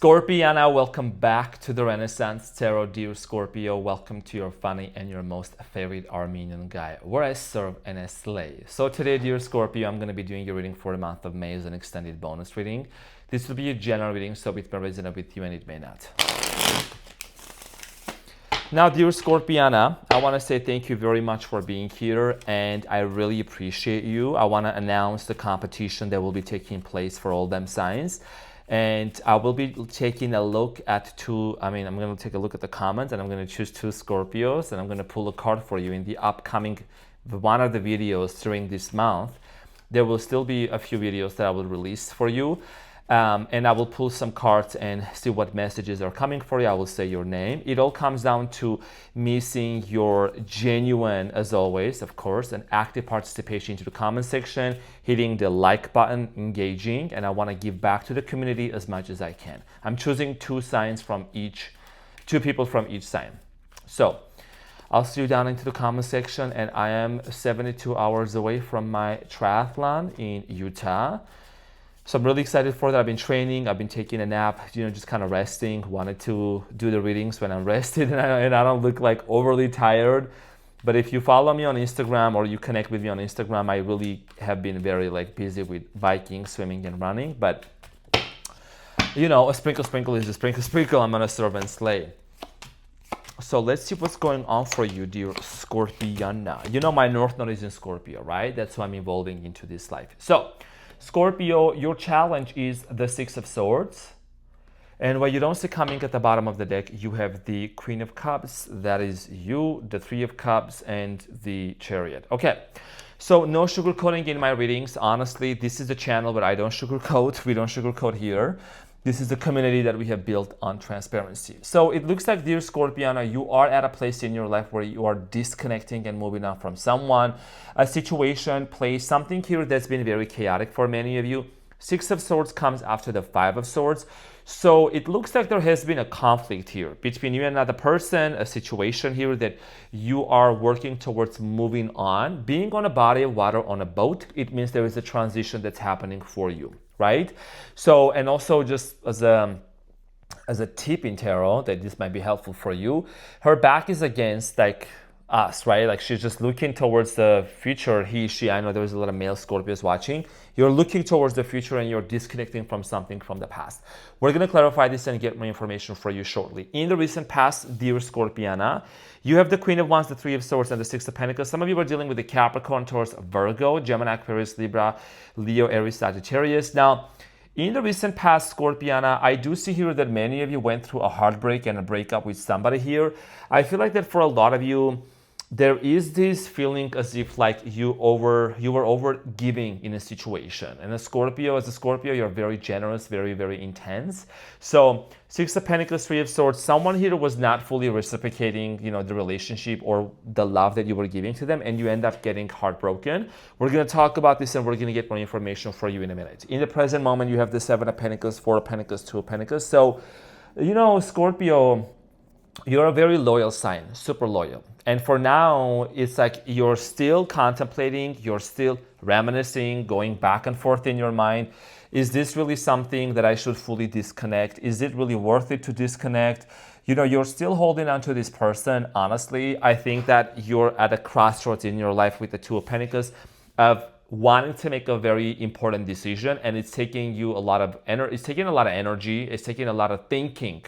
Scorpiana, welcome back to the Renaissance Tarot. Dear Scorpio, welcome to your funny and your most favorite Armenian guy, where I serve and I slay. So today, dear Scorpio, I'm going to be doing your reading for the month of May as an extended bonus reading. This will be a general reading, so it may resonate with you and it may not. Now, dear Scorpiana, I want to say thank you very much for being here, and I really appreciate you. I want to announce the competition that will be taking place for all them signs. And I will be taking a look at I'm going to take a look at the comments, and I'm going to choose 2 Scorpios, and I'm going to pull a card for you in the upcoming one of the videos during this month. There will still be a few videos that I will release for you. And I will pull some cards and see what messages are coming for you. I will say your name. It all comes down to me seeing your genuine, as always, of course, and active participation into the comment section, hitting the like button, engaging, and I want to give back to the community as much as I can. I'm choosing 2 signs from each, 2 people from each sign. So I'll see you down into the comment section, and I am 72 hours away from my triathlon in Utah. So I'm really excited for that. I've been training, I've been taking a nap, just kind of resting. Wanted to do the readings when I'm rested and I don't look like overly tired. But if you follow me on Instagram or you connect with me on Instagram, I really have been very busy with biking, swimming, and running. But a sprinkle is a sprinkle. I'm gonna serve and slay. So let's see what's going on for you, dear Scorpiana. My North Node is in Scorpio, right? That's why I'm evolving into this life. So Scorpio, your challenge is the 6 of Swords. And what you don't see coming at the bottom of the deck, you have the Queen of Cups, that is you, the 3 of Cups, and the Chariot. Okay, so no sugarcoating in my readings. Honestly, this is the channel where I don't sugarcoat. We don't sugarcoat here. This is the community that we have built on transparency. So it looks like, dear Scorpiana, you are at a place in your life where you are disconnecting and moving on from someone, a situation, place, something here that's been very chaotic for many of you. 6 of Swords comes after the 5 of Swords. So it looks like there has been a conflict here between you and another person, a situation here that you are working towards moving on. Being on a body of water on a boat, it means there is a transition that's happening for you, right? So, and also just as a tip in tarot that this might be helpful for you, her back is against us, right? She's just looking towards the future. He, she, I know there's a lot of male Scorpios watching. You're looking towards the future and you're disconnecting from something from the past. We're going to clarify this and get more information for you shortly. In the recent past, dear Scorpiana, you have the Queen of Wands, the 3 of Swords, and the 6 of Pentacles. Some of you are dealing with the Capricorn, Taurus, Virgo, Gemini, Aquarius, Libra, Leo, Aries, Sagittarius. Now, in the recent past, Scorpiana, I do see here that many of you went through a heartbreak and a breakup with somebody here. I feel like that for a lot of you, there is this feeling as if you were over giving in a situation. And as a Scorpio, you're very generous, very, very intense. So 6 of Pentacles, 3 of Swords, someone here was not fully reciprocating, the relationship or the love that you were giving to them, and you end up getting heartbroken. We're going to talk about this and we're going to get more information for you in a minute. In the present moment, you have the 7 of Pentacles, 4 of Pentacles, 2 of Pentacles. So, Scorpio, you're a very loyal sign, super loyal. And for now, it's you're still contemplating, you're still reminiscing, going back and forth in your mind. Is this really something that I should fully disconnect? Is it really worth it to disconnect? You're still holding on to this person. Honestly, I think that you're at a crossroads in your life with the 2 of Pentacles of wanting to make a very important decision, and it's taking you a lot of energy. It's taking a lot of energy. It's taking a lot of thinking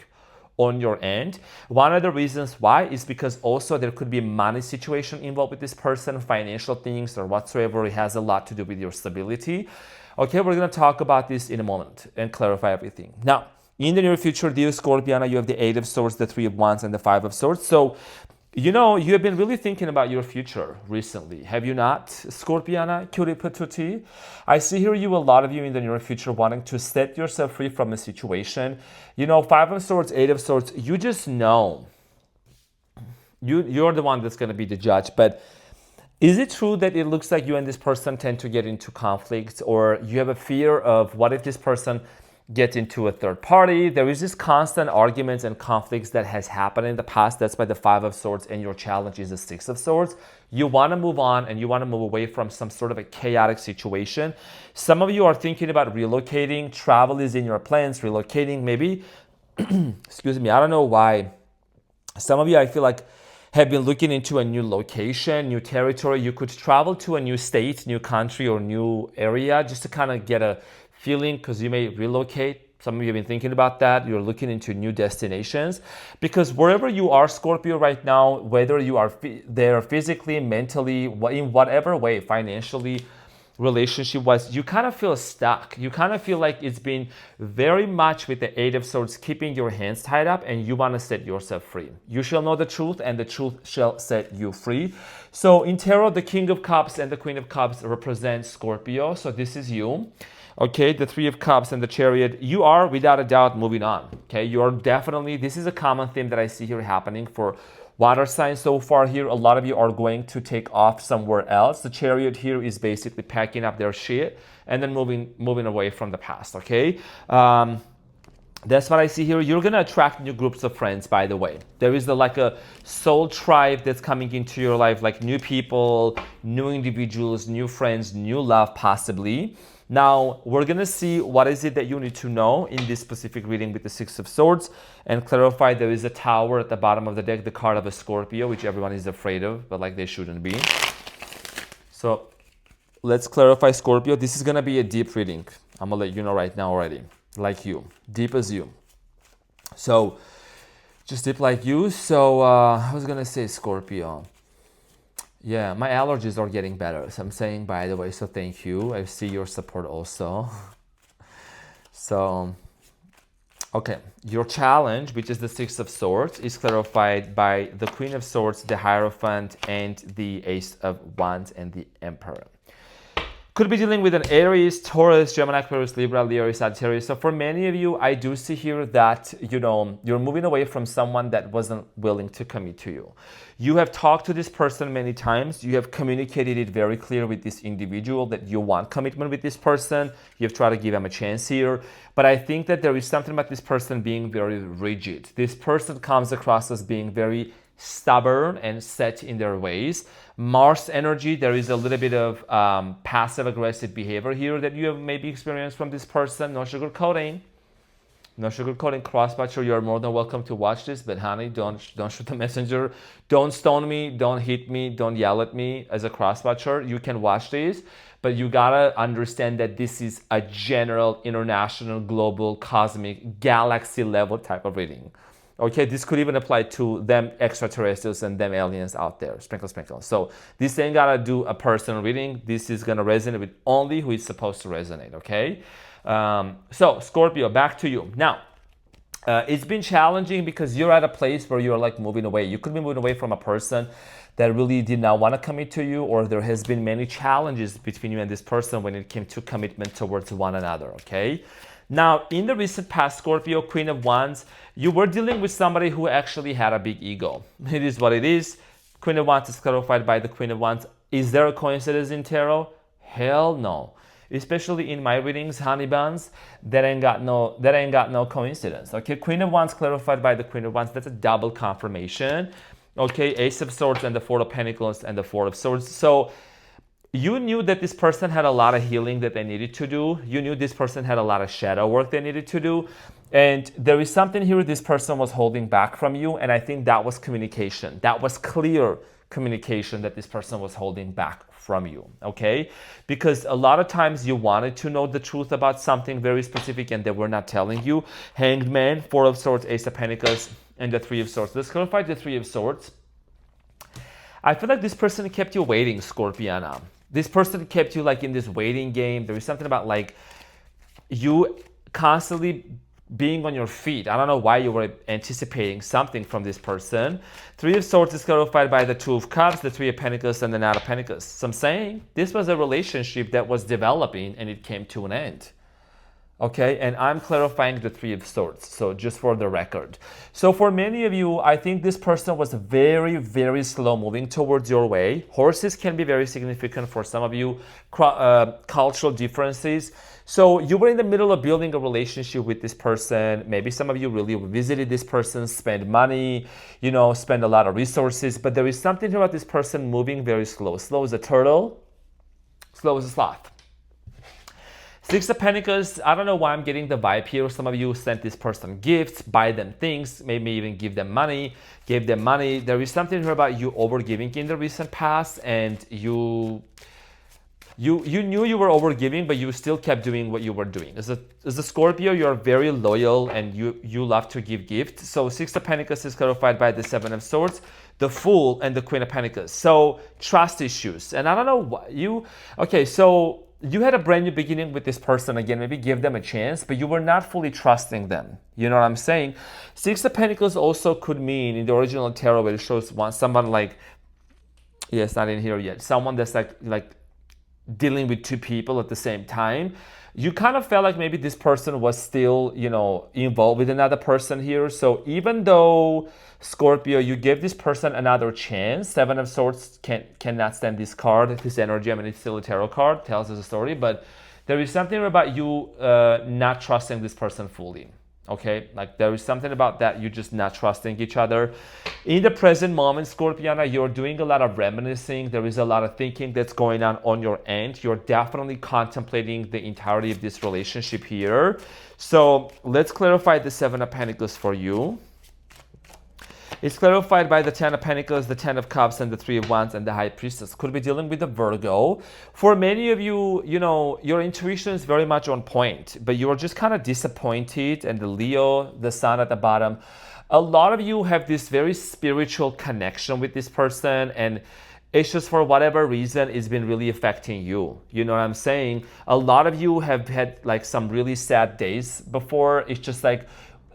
on your end. One of the reasons why is because also there could be a money situation involved with this person, financial things or whatsoever. It has a lot to do with your stability. Okay, we're going to talk about this in a moment and clarify everything. Now, in the near future, dear Scorpiana, you have the 8 of Swords, the 3 of Wands, and the 5 of Swords. So, you have been really thinking about your future recently. Have you not, Scorpiana? Cutie patootie? I see here a lot of you in the near future wanting to set yourself free from a situation. 5 of Swords, 8 of Swords, you just know. You're the one that's going to be the judge. But is it true that it looks like you and this person tend to get into conflicts, or you have a fear of what if this person get into a third party. There is this constant arguments and conflicts that has happened in the past. That's why the Five of Swords and your challenge is the Six of Swords. You want to move on and you want to move away from some sort of a chaotic situation. Some of you are thinking about relocating. Travel is in your plans, relocating maybe. Excuse me, I don't know why. Some of you, I feel like, have been looking into a new location, new territory. You could travel to a new state, new country, or new area just to kind of get a feeling, because you may relocate. Some of you have been thinking about that. You're looking into new destinations, because wherever you are, Scorpio, right now, whether you are there physically, mentally, in whatever way, financially, relationship-wise, you kind of feel stuck. You kind of feel like it's been very much with the Eight of Swords keeping your hands tied up, and you want to set yourself free. You shall know the truth, and the truth shall set you free. So in tarot, the King of Cups and the Queen of Cups represent Scorpio. So this is you. Okay, the Three of Cups and the Chariot, you are without a doubt moving on. Okay, you are definitely, this is a common theme that I see here happening for water signs so far here. A lot of you are going to take off somewhere else. The Chariot here is basically packing up their shit and then moving away from the past. Okay, that's what I see here. You're gonna attract new groups of friends, by the way. There is like a soul tribe that's coming into your life, like new people, new individuals, new friends, new love possibly. Now, we're going to see what is it that you need to know in this specific reading with the Six of Swords, and clarify there is a Tower at the bottom of the deck, the card of a Scorpio, which everyone is afraid of, but like they shouldn't be. So let's clarify, Scorpio. This is going to be a deep reading. I'm going to let you know right now already, like you, deep as you. So just deep like you. So I was going to say Scorpio. Yeah, my allergies are getting better. So I'm saying, by the way, so thank you. I see your support also. So, okay. Your challenge, which is the Six of Swords, is clarified by the Queen of Swords, the Hierophant, and the Ace of Wands, and the Emperor. Could be dealing with an Aries, Taurus, Gemini, Aquarius, Libra, Leo, Sagittarius. So for many of you, I do see here that, you know, you're moving away from someone that wasn't willing to commit to you. You have talked to this person many times. You have communicated it very clear with this individual that you want commitment with this person. You've tried to give them a chance here. But I think that there is something about this person being very rigid. This person comes across as being very stubborn and set in their ways. Mars energy, there is a little bit of passive-aggressive behavior here that you have maybe experienced from this person. No sugarcoating. No sugarcoating. Crosswatcher, you're more than welcome to watch this, but honey, don't shoot the messenger. Don't stone me. Don't hit me. Don't yell at me as a crosswatcher. You can watch this, but you gotta understand that this is a general, international, global, cosmic, galaxy level type of reading. Okay, this could even apply to them extraterrestrials and them aliens out there. Sprinkle, sprinkle. So this ain't gotta do a personal reading. This is gonna resonate with only who is supposed to resonate, okay? So Scorpio, back to you. Now, it's been challenging because you're at a place where you're like moving away. You could be moving away from a person that really did not want to commit to you, or there has been many challenges between you and this person when it came to commitment towards one another, okay? Now, in the recent past, Scorpio, Queen of Wands, you were dealing with somebody who actually had a big ego. It is what it is. Queen of Wands is clarified by the Queen of Wands. Is there a coincidence in tarot? Hell no. Especially in my readings, honey buns, that ain't got no coincidence. Okay, Queen of Wands clarified by the Queen of Wands. That's a double confirmation. Okay, Ace of Swords and the Four of Pentacles and the Four of Swords. So you knew that this person had a lot of healing that they needed to do. You knew this person had a lot of shadow work they needed to do. And there is something here this person was holding back from you. And I think that was communication. That was clear communication that this person was holding back from you, okay? Because a lot of times you wanted to know the truth about something very specific and they were not telling you. Hanged Man, Four of Swords, Ace of Pentacles, and the Three of Swords. Let's clarify the Three of Swords. I feel like this person kept you waiting, Scorpiana. This person kept you like in this waiting game. There is something about like you constantly being on your feet. I don't know why you were anticipating something from this person. Three of Swords is clarified by the Two of Cups, the Three of Pentacles, and the Knight of Pentacles. So I'm saying this was a relationship that was developing and it came to an end. Okay, and I'm clarifying the Three of Swords, so just for the record. So for many of you, I think this person was very, very slow moving towards your way. Horses can be very significant for some of you, cultural differences. So you were in the middle of building a relationship with this person. Maybe some of you really visited this person, spent money, spend a lot of resources, but there is something about this person moving very slow. Slow as a turtle, slow as a sloth. Six of Pentacles, I don't know why I'm getting the vibe here. Some of you sent this person gifts, buy them things, maybe even give them money, gave them money. There is something here about you overgiving in the recent past, and you knew you were overgiving, but you still kept doing what you were doing. As a Scorpio, you're very loyal and you love to give gifts. So Six of Pentacles is clarified by the Seven of Swords, the Fool, and the Queen of Pentacles. So trust issues. And I don't know what so you had a brand new beginning with this person again, maybe give them a chance, but you were not fully trusting them. You know what I'm saying? Six of Pentacles also could mean, in the original tarot, it shows someone like, it's not in here yet, someone that's like dealing with two people at the same time. You kind of felt like maybe this person was still, involved with another person here. So even though, Scorpio, you gave this person another chance, Seven of Swords cannot stand this card, this energy. I mean, it's still a tarot card, tells us a story, but there is something about you not trusting this person fully. Okay, like there is something about that, you're just not trusting each other. In the present moment, Scorpiana, you're doing a lot of reminiscing. There is a lot of thinking that's going on your end. You're definitely contemplating the entirety of this relationship here. So let's clarify the Seven of Pentacles for you. It's clarified by the Ten of Pentacles, the Ten of Cups, and the Three of Wands, and the High Priestess. Could be dealing with a Virgo. For many of you, your intuition is very much on point, but you're just kind of disappointed. And the Leo, the Sun at the bottom. A lot of you have this very spiritual connection with this person, and it's just for whatever reason, it's been really affecting you. You know what I'm saying? A lot of you have had like some really sad days before. It's just like,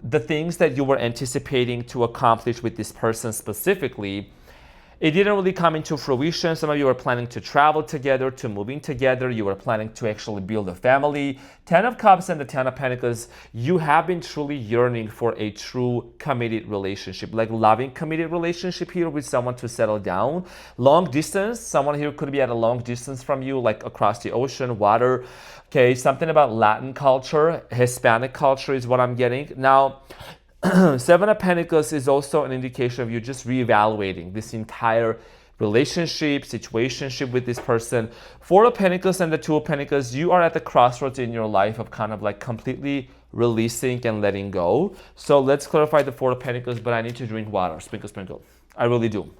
the things that you were anticipating to accomplish with this person specifically, it didn't really come into fruition. Some of you were planning to travel together, to moving together. You were planning to actually build a family. Ten of Cups and the Ten of Pentacles, you have been truly yearning for a true committed relationship, like loving committed relationship here with someone to settle down. Long distance, someone here could be at a long distance from you, like across the ocean, water. Okay, something about Latin culture, Hispanic culture is what I'm getting. Now, Seven of Pentacles is also an indication of you just reevaluating this entire relationship, situationship with this person. Four of Pentacles and the Two of Pentacles, you are at the crossroads in your life of kind of like completely releasing and letting go. So let's clarify the Four of Pentacles, but I need to drink water. Sprinkle, sprinkle. I really do.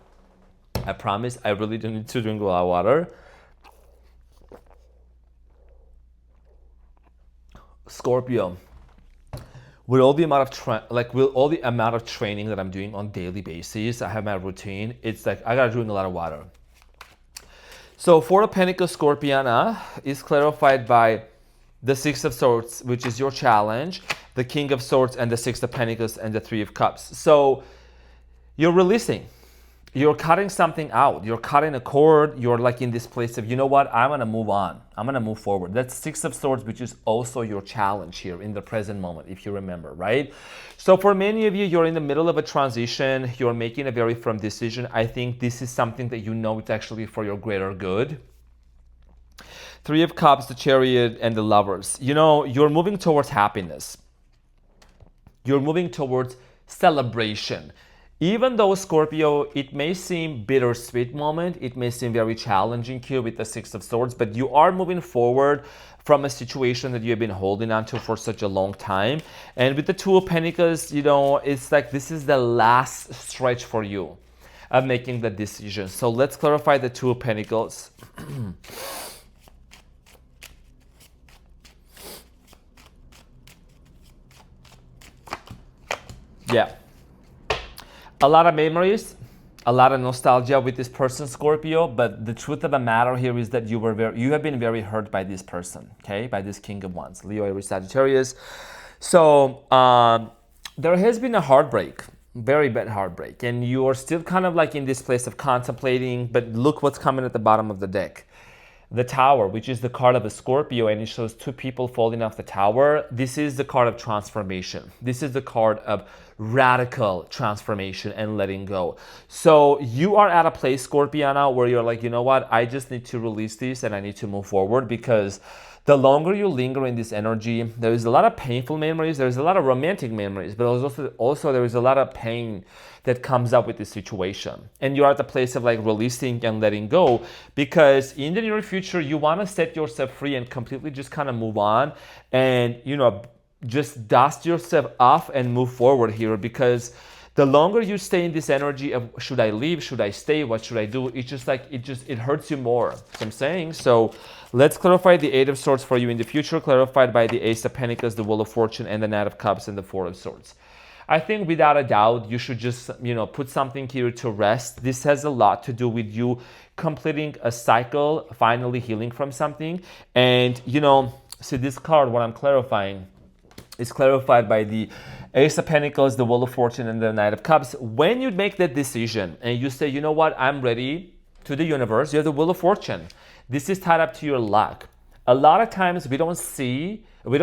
I promise, I really do need to drink a lot of water. Scorpio. With all the amount of training that I'm doing on daily basis, I have my routine. It's like I gotta drink a lot of water. So Four of Pentacles, Scorpiana, is clarified by the Six of Swords, which is your challenge, the King of Swords, and the Six of Pentacles, and the Three of Cups. So you're releasing. You're cutting something out. You're cutting a cord. You're like in this place of, you know what? I'm going to move on. I'm going to move forward. That's Six of Swords, which is also your challenge here in the present moment, if you remember, right? So for many of you, you're in the middle of a transition. You're making a very firm decision. I think this is something that you know it's actually for your greater good. Three of Cups, the Chariot, and the Lovers. You're moving towards happiness. You're moving towards celebration. Even though, Scorpio, it may seem bittersweet moment, it may seem very challenging here with the Six of Swords, but you are moving forward from a situation that you've been holding on to for such a long time. And with the Two of Pentacles, it's like this is the last stretch for you of making the decision. So let's clarify the Two of Pentacles. Yeah. A lot of memories, a lot of nostalgia with this person, Scorpio, but the truth of the matter here is that you have been very hurt by this person, okay? By this King of Wands, Leo, Aries, Sagittarius. So there has been a heartbreak, very bad heartbreak, and you are still kind of like in this place of contemplating, but look what's coming at the bottom of the deck. the Tower, which is the card of a Scorpio, and it shows two people falling off the tower. This is the card of transformation. This is the card of radical transformation and letting go. So you are at a place, Scorpiana, where you're like, you know what? I just need to release this and I need to move forward, because the longer you linger in this energy, there is a lot of painful memories, there's a lot of romantic memories, but also there is a lot of pain that comes up with this situation. And you're at the place of like releasing and letting go, because in the near future, you want to set yourself free and completely just kind of move on and, you know, just dust yourself off and move forward here, because the longer you stay in this energy of should I leave, should I stay, what should I do, it's just like it hurts you more. So I'm saying, so let's clarify the Eight of Swords for you in the future, clarified by the Ace of Pentacles, the Wheel of Fortune, and the Knight of Cups and the Four of Swords. I think without a doubt, you should just, you know, put something here to rest. This has a lot to do with you completing a cycle, finally healing from something. And, you know, see this card, what I'm clarifying, is clarified by the Ace of Pentacles, the Wheel of Fortune, and the Knight of Cups. When you make that decision and you say, you know what, I'm ready, to the universe, you have the Wheel of Fortune. This is tied up to your luck. A lot of times we don't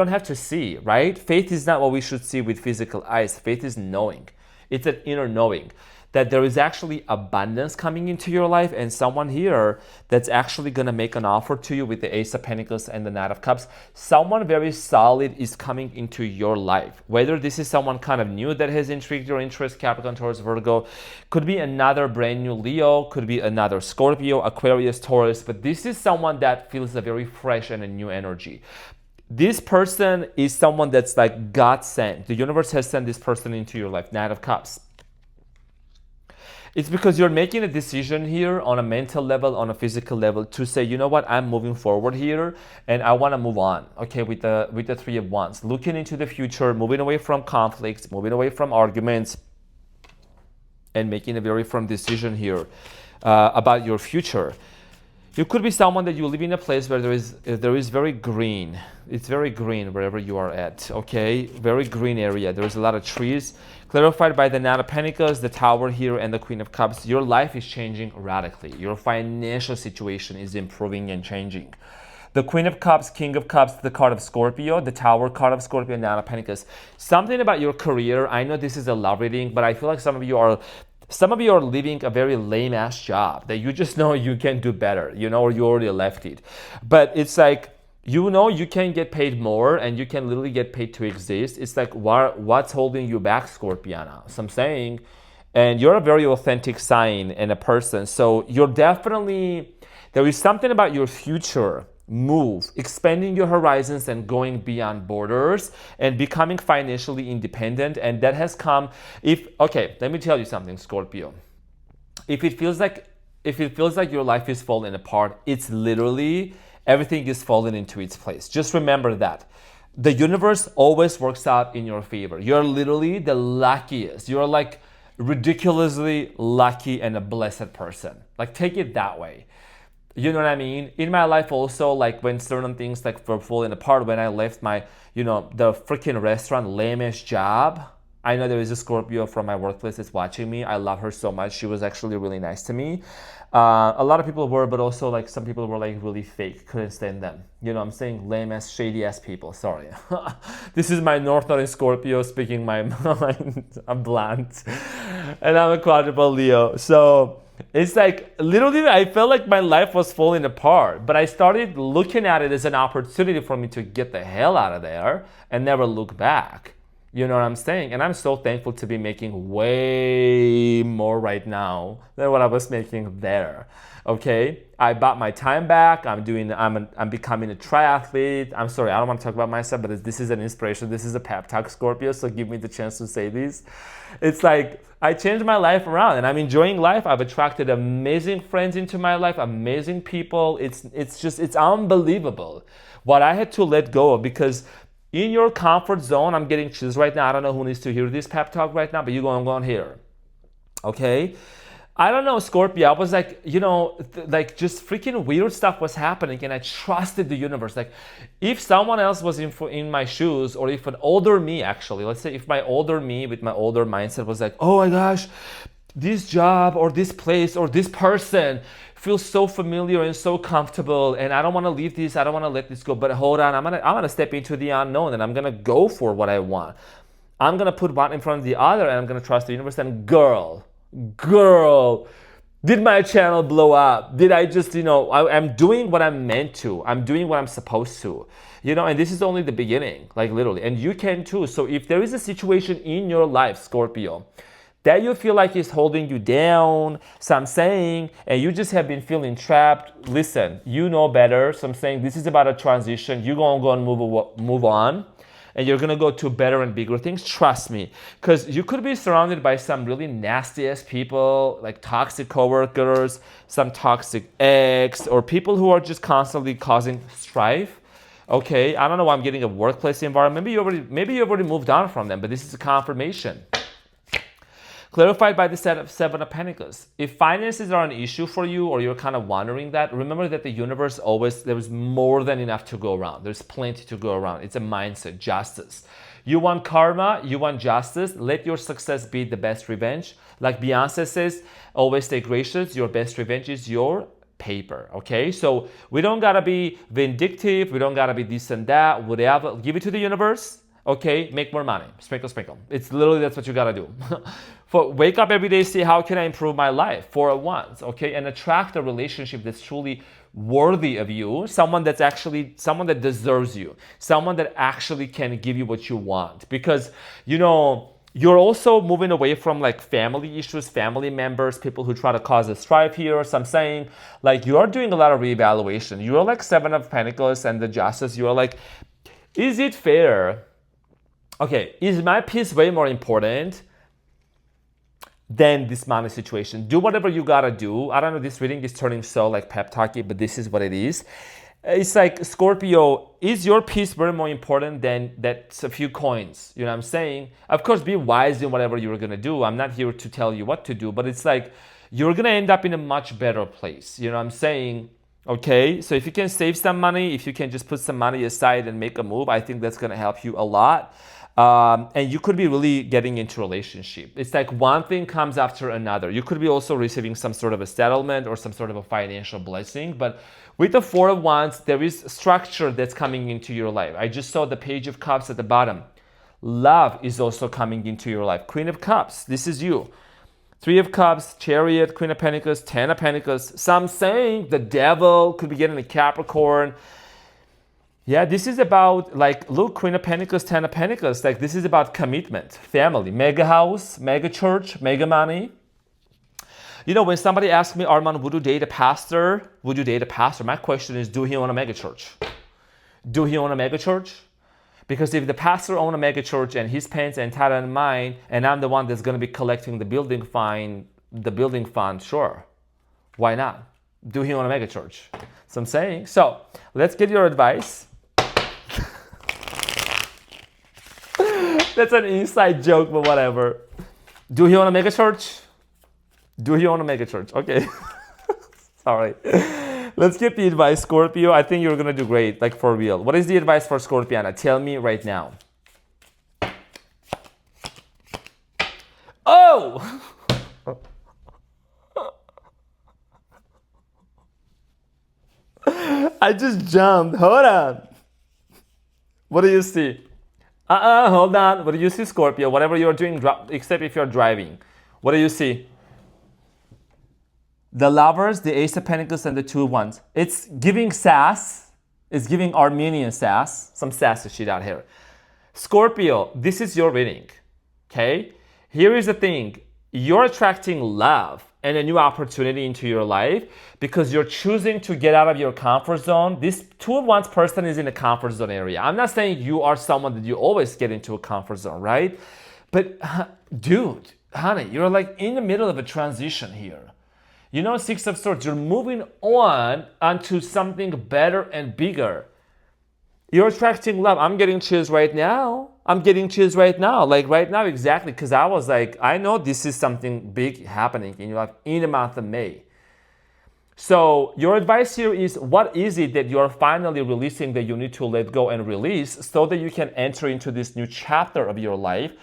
have to see, right? Faith is not what we should see with physical eyes. Faith is knowing. It's an inner knowing that there is actually abundance coming into your life, and someone here that's actually going to make an offer to you with the Ace of Pentacles and the Knight of Cups. Someone very solid is coming into your life. Whether this is someone kind of new that has intrigued your interest, Capricorn, Taurus, Virgo, could be another brand new Leo, could be another Scorpio, Aquarius, Taurus, but this is someone that feels a very fresh and a new energy. This person is someone that's like God sent. The universe has sent this person into your life, Knight of Cups. It's because you're making a decision here on a mental level, on a physical level, to say, you know what, I'm moving forward here and I want to move on, okay, with the Three of Wands. Looking into the future, moving away from conflicts, moving away from arguments, and making a very firm decision here about your future. You could be someone that you live in a place where there is very green. It's very green wherever you are at, okay? Very green area. There's a lot of trees. Clarified by the Knight of Pentacles, the Tower here, and the Queen of Cups. Your life is changing radically. Your financial situation is improving and changing. The Queen of Cups, King of Cups, the card of Scorpio, the Tower card of Scorpio, Knight of Pentacles. Something about your career. I know this is a love reading, but I feel like some of you are living a very lame-ass job that you just know you can do better, you know, or you already left it. But it's like, you know, you can get paid more and you can literally get paid to exist. It's like, what's holding you back, Scorpiana? So I'm saying, and you're a very authentic sign and a person. So you're definitely, there is something about your future move, expanding your horizons and going beyond borders and becoming financially independent. And that has come, okay, let me tell you something, Scorpio. If it feels like your life is falling apart, it's literally everything is falling into its place. Just remember that. The universe always works out in your favor. You're literally the luckiest. You're like ridiculously lucky and a blessed person. Like, take it that way. You know what I mean? In my life also, like when certain things like were falling apart, when I left my, you know, the freaking restaurant lame-ish job. I know there is a Scorpio from my workplace that's watching me. I love her so much. She was actually really nice to me. A lot of people were, but also like some people were like really fake. Couldn't stand them. You know, I'm saying lame-ass, shady-ass people. Sorry. This is my Northern Scorpio speaking my mind. I'm blunt. And I'm a quadruple Leo. So it's like, literally, I felt like my life was falling apart, but I started looking at it as an opportunity for me to get the hell out of there and never look back. You know what I'm saying? And I'm so thankful to be making way more right now than what I was making there. Okay? I bought my time back. I'm becoming a triathlete. I'm sorry, I don't want to talk about myself, but this is an inspiration. This is a pep talk, Scorpio, so give me the chance to say this. It's like, I changed my life around and I'm enjoying life. I've attracted amazing friends into my life, amazing people. It's unbelievable what I had to let go of, because in your comfort zone, I'm getting chills right now. I don't know who needs to hear this pep talk right now, but I'm going here. Okay? I don't know, Scorpio. I was like, you know, like just freaking weird stuff was happening and I trusted the universe. Like if someone else was in my shoes, or if an older me actually, let's say if my older me with my older mindset was like, oh my gosh, this job or this place or this person feels so familiar and so comfortable, and I don't want to leave this, I don't want to let this go. But hold on, I'm gonna step into the unknown, and I'm gonna go for what I want. I'm gonna put one in front of the other, and I'm gonna trust the universe. And girl, did my channel blow up? Did I just, I'm doing what I'm meant to. I'm doing what I'm supposed to. And this is only the beginning, like literally. And you can too. So if there is a situation in your life, Scorpio, that you feel like is holding you down, so I'm saying, and you just have been feeling trapped, listen, you know better. So I'm saying this is about a transition. You're going to go and move on, and you're going to go to better and bigger things. Trust me, because you could be surrounded by some really nasty ass people, like toxic coworkers, some toxic ex, or people who are just constantly causing strife. Okay, I don't know why I'm getting a workplace environment. Maybe you already moved on from them, but this is a confirmation. Clarified by the set of Seven of Pentacles. If finances are an issue for you, or you're kind of wondering that, remember that the universe there's more than enough to go around. There's plenty to go around. It's a mindset, justice. You want karma, you want justice. Let your success be the best revenge. Like Beyonce says, always stay gracious. Your best revenge is your paper, okay? So we don't gotta be vindictive. We don't gotta be this and that, whatever. Give it to the universe. Okay, make more money. Sprinkle, sprinkle. It's literally, that's what you gotta do. Wake up every day, see how can I improve my life for once, okay? And attract a relationship that's truly worthy of you, someone that deserves you, someone that actually can give you what you want. Because, you're also moving away from like family issues, family members, people who try to cause a strife here. So I'm saying, like, you are doing a lot of reevaluation. You're like Seven of Pentacles and the Justice. You're like, is it fair? Okay, is my peace way more important than this money situation? Do whatever you gotta do. I don't know, this reading is turning so like pep talky, but this is what it is. It's like, Scorpio, is your peace very more important than that's a few coins? You know what I'm saying? Of course, be wise in whatever you're gonna do. I'm not here to tell you what to do, but it's like, you're gonna end up in a much better place. You know what I'm saying? Okay, so if you can save some money, if you can just put some money aside and make a move, I think that's gonna help you a lot. And you could be really getting into a relationship. It's like one thing comes after another. You could be also receiving some sort of a settlement or some sort of a financial blessing. But with the Four of Wands, there is structure that's coming into your life. I just saw the Page of Cups at the bottom. Love is also coming into your life. Queen of Cups, this is you. Three of Cups, Chariot, Queen of Pentacles, Ten of Pentacles. Some saying the devil could be getting a Capricorn. Yeah, this is about, like, look, Queen of Pentacles, Ten of Pentacles. Like, this is about commitment, family, mega house, mega church, mega money. When somebody asks me, Arman, would you date a pastor? Would you date a pastor? My question is, do he own a mega church? Do he own a mega church? Because if the pastor owns a mega church and his pants are tighter than mine, and I'm the one that's going to be collecting the building fund, sure. Why not? Do he own a mega church? So I'm saying, so let's get your advice. That's an inside joke, but whatever. Do he own a mega church? Do he own a mega church? Okay. Sorry. Let's get the advice, Scorpio. I think you're going to do great, like for real. What is the advice for Scorpiana? Tell me right now. Oh! I just jumped. Hold on. What do you see? Hold on. What do you see, Scorpio? Whatever you're doing, except if you're driving. What do you see? The Lovers, the Ace of Pentacles, and the Two of Wands. It's giving sass. It's giving Armenian sass. Some sassy shit out here. Scorpio, this is your reading. Okay? Here is the thing. You're attracting love and a new opportunity into your life because you're choosing to get out of your comfort zone. This Two of Wands person is in a comfort zone area. I'm not saying you are someone that you always get into a comfort zone, right? But dude, honey, you're like in the middle of a transition here. Six of Swords, you're moving on onto something better and bigger. You're attracting love. I'm getting chills right now. Like right now, exactly. Because I was like, I know this is something big happening in your life in the month of May. So your advice here is, what is it that you're finally releasing that you need to let go and release so that you can enter into this new chapter of your life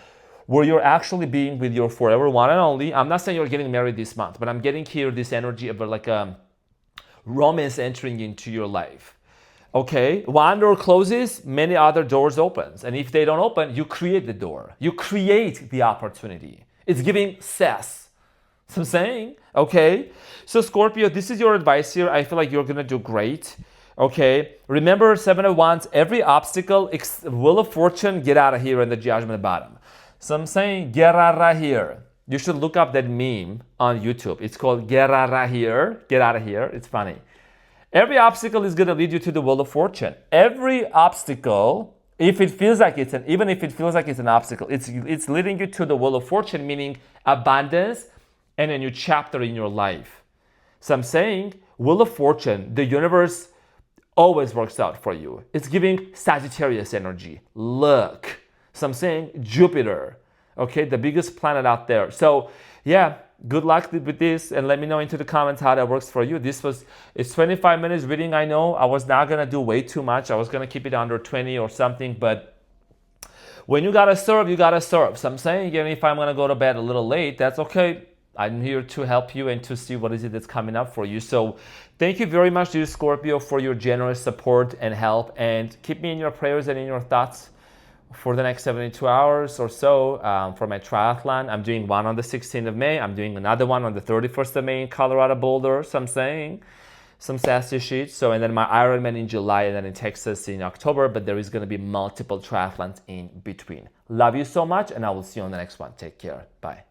where you're actually being with your forever one and only. I'm not saying you're getting married this month, but I'm getting here this energy of like a romance entering into your life. Okay, one door closes, many other doors opens. And if they don't open, you create the door. You create the opportunity. It's giving success. So I'm saying, okay? So Scorpio, this is your advice here. I feel like you're gonna do great. Okay, remember 7 of Wands, every obstacle, Wheel of Fortune, get out of here, and the Judgment at the bottom. So I'm saying, get out of here. You should look up that meme on YouTube. It's called Get Out of Here. Get out of here. It's funny. Every obstacle is going to lead you to the Wheel of Fortune. Every obstacle, if it feels like even if it feels like it's an obstacle, it's leading you to the Wheel of Fortune, meaning abundance and a new chapter in your life. So I'm saying, Wheel of Fortune, the universe always works out for you. It's giving Sagittarius energy, luck. So I'm saying Jupiter, okay, the biggest planet out there. So yeah, good luck with this, and let me know into the comments how that works for you. It's 25 minutes reading. I know I was not gonna do way too much. I was gonna keep it under 20 or something, but when you gotta serve, you gotta serve. So I'm saying, again, if I'm gonna go to bed a little late, that's okay. I'm here to help you and to see what is it that's coming up for you. So thank you very much, dear Scorpio, for your generous support and help, and keep me in your prayers and in your thoughts for the next 72 hours or so for my triathlon. I'm doing one on the 16th of May. I'm doing another one on the 31st of May in Colorado Boulder. So I'm saying some sassy shit. So, and then my Ironman in July, and then in Texas in October. But there is going to be multiple triathlons in between. Love you so much, and I will see you on the next one. Take care. Bye.